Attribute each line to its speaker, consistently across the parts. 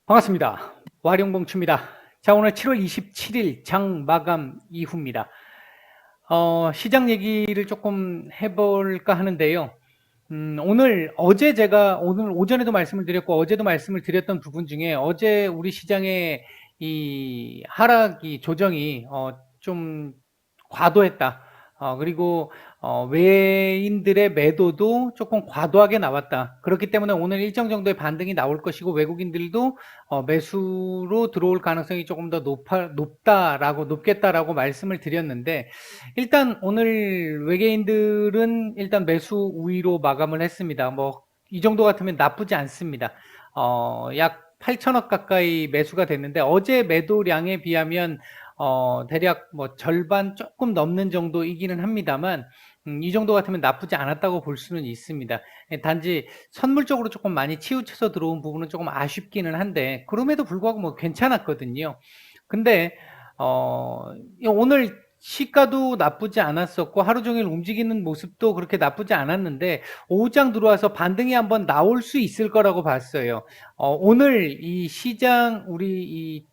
Speaker 1: 반갑습니다. 와룡봉추입니다. 자, 오늘 7월 27일 장 마감 이후입니다. 시장 얘기를 조금 해볼까 하는데요. 오늘 오전에도 말씀을 드렸고 어제도 말씀을 드렸던 부분 중에 어제 우리 시장의 이 하락이 조정이 좀 과도했다. 그리고 외인들의 매도도 조금 과도하게 나왔다. 그렇기 때문에 오늘 일정 정도의 반등이 나올 것이고 외국인들도 매수로 들어올 가능성이 조금 더 높겠다라고 말씀을 드렸는데 일단 오늘 외계인들은 일단 매수 우위로 마감을 했습니다. 이 정도 같으면 나쁘지 않습니다. 약 8천억 가까이 매수가 됐는데 어제 매도량에 비하면 대략 절반 조금 넘는 정도이기는 합니다만, 이 정도 같으면 나쁘지 않았다고 볼 수는 있습니다. 단지 선물적으로 조금 많이 치우쳐서 들어온 부분은 조금 아쉽기는 한데, 그럼에도 불구하고 괜찮았거든요. 근데, 오늘 시가도 나쁘지 않았었고, 하루 종일 움직이는 모습도 그렇게 나쁘지 않았는데, 오후장 들어와서 반등이 한번 나올 수 있을 거라고 봤어요. 오늘 이 시장, 우리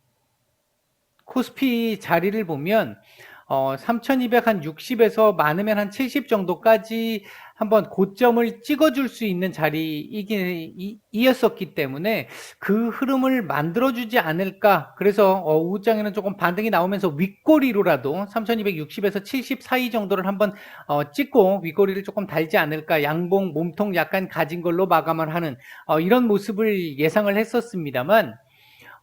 Speaker 1: 코스피 자리를 보면 3260에서 많으면 한 70 정도까지 한번 고점을 찍어줄 수 있는 자리이었었기 때문에 그 흐름을 만들어주지 않을까. 그래서 오후장에는 조금 반등이 나오면서 윗꼬리로라도 3260에서 70 사이 정도를 한번 찍고 윗꼬리를 조금 달지 않을까. 양봉 몸통 약간 가진 걸로 마감을 하는 이런 모습을 예상을 했었습니다만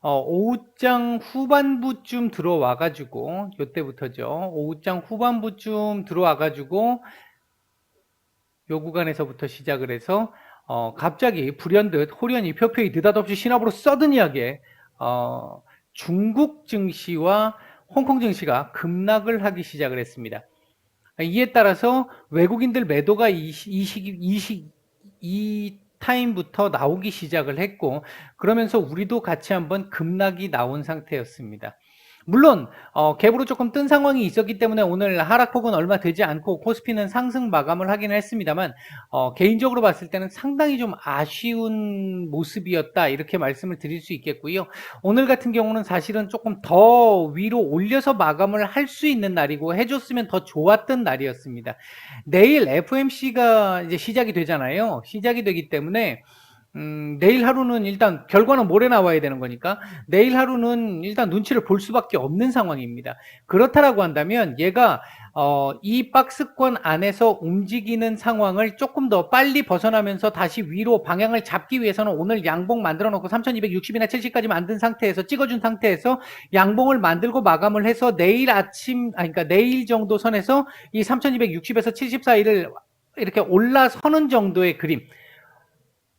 Speaker 1: 오후장 후반부쯤 들어와가지고, 요때부터죠. 오후장 후반부쯤 들어와가지고, 요 구간에서부터 시작을 해서, 갑자기 불현듯, 호련히 표표히 느닷없이 신압으로 서든이하게, 중국 증시와 홍콩 증시가 급락을 하기 시작을 했습니다. 이에 따라서 외국인들 매도가 이 타임부터 나오기 시작을 했고 그러면서 우리도 같이 한번 급락이 나온 상태였습니다. 물론 갭으로 조금 뜬 상황이 있었기 때문에 오늘 하락폭은 얼마 되지 않고 코스피는 상승 마감을 하기는 했습니다만 개인적으로 봤을 때는 상당히 좀 아쉬운 모습이었다 이렇게 말씀을 드릴 수 있겠고요. 오늘 같은 경우는 사실은 조금 더 위로 올려서 마감을 할 수 있는 날이고 해줬으면 더 좋았던 날이었습니다. 내일 FOMC가 이제 시작이 되잖아요. 시작이 되기 때문에 내일 하루는 일단 결과는 모레 나와야 되는 거니까 내일 하루는 일단 눈치를 볼 수밖에 없는 상황입니다. 그렇다라고 한다면 얘가 이 박스권 안에서 움직이는 상황을 조금 더 빨리 벗어나면서 다시 위로 방향을 잡기 위해서는 오늘 양봉 만들어 놓고 3260이나 70까지 만든 상태에서 찍어준 상태에서 양봉을 만들고 마감을 해서 내일 아침 그러니까 내일 정도 선에서 이 3260에서 70 사이를 이렇게 올라서는 정도의 그림.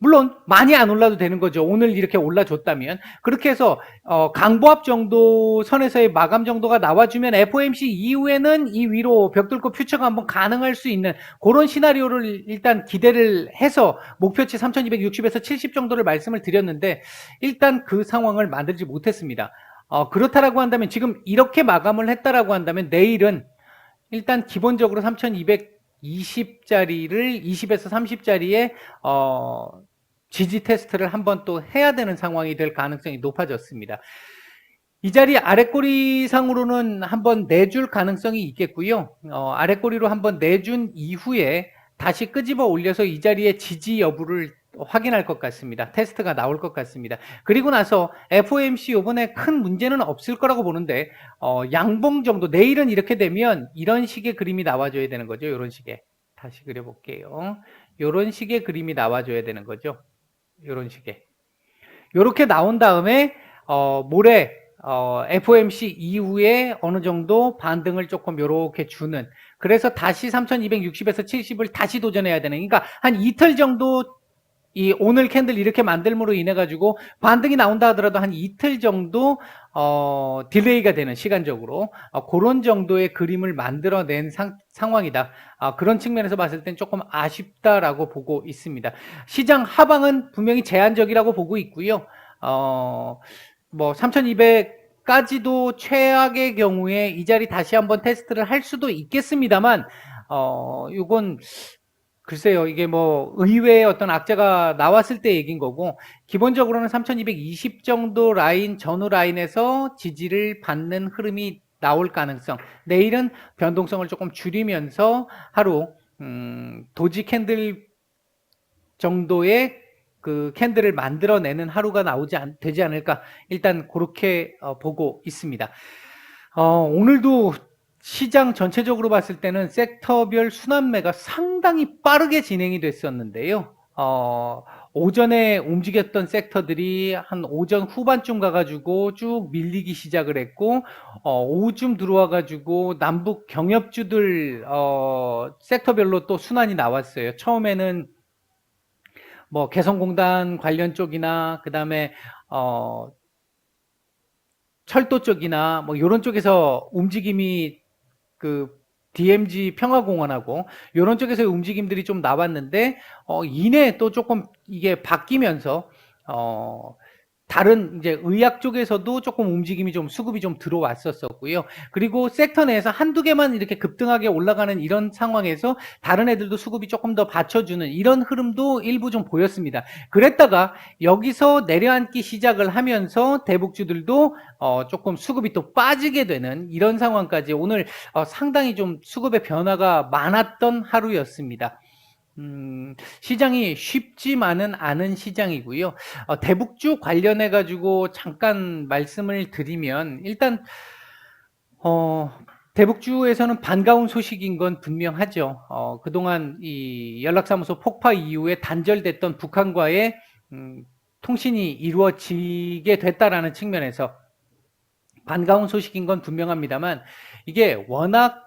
Speaker 1: 물론 많이 안 올라도 되는 거죠. 오늘 이렇게 올라줬다면. 그렇게 해서 강보합 정도 선에서의 마감 정도가 나와주면 FOMC 이후에는 이 위로 벽 뚫고 퓨처가 한번 가능할 수 있는 그런 시나리오를 일단 기대를 해서 목표치 3260에서 70 정도를 말씀을 드렸는데 일단 그 상황을 만들지 못했습니다. 그렇다라고 한다면 지금 이렇게 마감을 했다라고 한다면 내일은 일단 기본적으로 3220짜리를 20에서 30짜리에 지지 테스트를 한번 또 해야 되는 상황이 될 가능성이 높아졌습니다. 이 자리 아랫꼬리상으로는 한번 내줄 가능성이 있겠고요. 아랫꼬리로 한번 내준 이후에 다시 끄집어 올려서 이 자리의 지지 여부를 확인할 것 같습니다. 테스트가 나올 것 같습니다. 그리고 나서 FOMC 이번에 큰 문제는 없을 거라고 보는데 양봉 정도 내일은 이렇게 되면 이런 식의 그림이 나와줘야 되는 거죠. 이런 식의 다시 그려볼게요. 이런 식의 그림이 나와줘야 되는 거죠. 이런 식의 이렇게 나온 다음에 모레 FOMC 이후에 어느 정도 반등을 조금 이렇게 주는 그래서 다시 3260에서 70을 다시 도전해야 되는 그러니까 한 이틀 정도 이 오늘 캔들 이렇게 만들므로 인해 가지고 반등이 나온다 하더라도 한 이틀 정도 딜레이가 되는 시간적으로 그런 정도의 그림을 만들어낸 상황이다. 그런 측면에서 봤을 땐 조금 아쉽다라고 보고 있습니다. 시장 하방은 분명히 제한적이라고 보고 있고요. 3200까지도 최악의 경우에 이 자리 다시 한번 테스트를 할 수도 있겠습니다만 이건 글쎄요, 이게 뭐 의외의 어떤 악재가 나왔을 때 얘기인 거고, 기본적으로는 3220 정도 라인, 전후 라인에서 지지를 받는 흐름이 나올 가능성, 내일은 변동성을 조금 줄이면서 하루 도지 캔들 정도의 그 캔들을 만들어내는 하루가 되지 않을까, 일단 그렇게 보고 있습니다. 오늘도 시장 전체적으로 봤을 때는 섹터별 순환매가 상당히 빠르게 진행이 됐었는데요. 오전에 움직였던 섹터들이 한 오전 후반쯤 가가지고 쭉 밀리기 시작을 했고, 오후쯤 들어와가지고 남북 경협주들 섹터별로 또 순환이 나왔어요. 처음에는 뭐 개성공단 관련 쪽이나 그 다음에 철도 쪽이나 뭐 이런 쪽에서 움직임이 그 DMZ 평화공원하고 이런 쪽에서의 움직임들이 좀 나왔는데 이내 또 조금 이게 바뀌면서 다른 이제 의학 쪽에서도 조금 움직임이 좀 수급이 좀 들어왔었고요. 그리고 섹터 내에서 한두 개만 이렇게 급등하게 올라가는 이런 상황에서 다른 애들도 수급이 조금 더 받쳐주는 이런 흐름도 일부 좀 보였습니다. 그랬다가 여기서 내려앉기 시작을 하면서 대북주들도 조금 수급이 또 빠지게 되는 이런 상황까지 오늘 상당히 좀 수급의 변화가 많았던 하루였습니다. 시장이 쉽지만은 않은 시장이고요. 대북주 관련해 가지고 잠깐 말씀을 드리면 일단 대북주에서는 반가운 소식인 건 분명하죠. 그동안 이 연락사무소 폭파 이후에 단절됐던 북한과의 통신이 이루어지게 됐다라는 측면에서 반가운 소식인 건 분명합니다만, 이게 워낙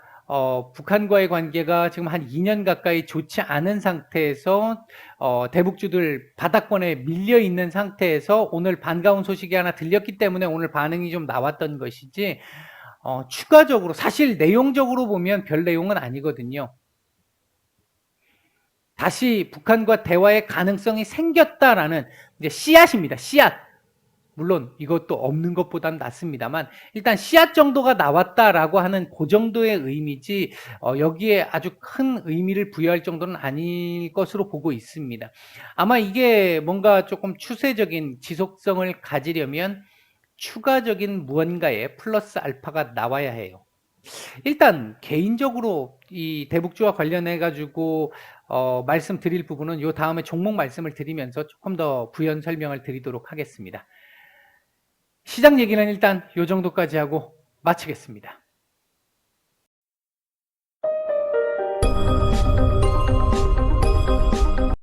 Speaker 1: 북한과의 관계가 지금 한 2년 가까이 좋지 않은 상태에서 대북주들 바닥권에 밀려 있는 상태에서 오늘 반가운 소식이 하나 들렸기 때문에 오늘 반응이 좀 나왔던 것이지, 추가적으로 사실 내용적으로 보면 별 내용은 아니거든요. 다시 북한과 대화의 가능성이 생겼다라는 이제 씨앗입니다. 씨앗. 물론 이것도 없는 것보단 낫습니다만 일단 씨앗 정도가 나왔다라고 하는 그 정도의 의미지 여기에 아주 큰 의미를 부여할 정도는 아닐 것으로 보고 있습니다. 아마 이게 뭔가 조금 추세적인 지속성을 가지려면 추가적인 무언가의 플러스 알파가 나와야 해요. 일단 개인적으로 이 대북주와 관련해 가지고 말씀드릴 부분은 요 다음에 종목 말씀을 드리면서 조금 더 부연 설명을 드리도록 하겠습니다. 시장 얘기는 일단 요 정도까지 하고 마치겠습니다.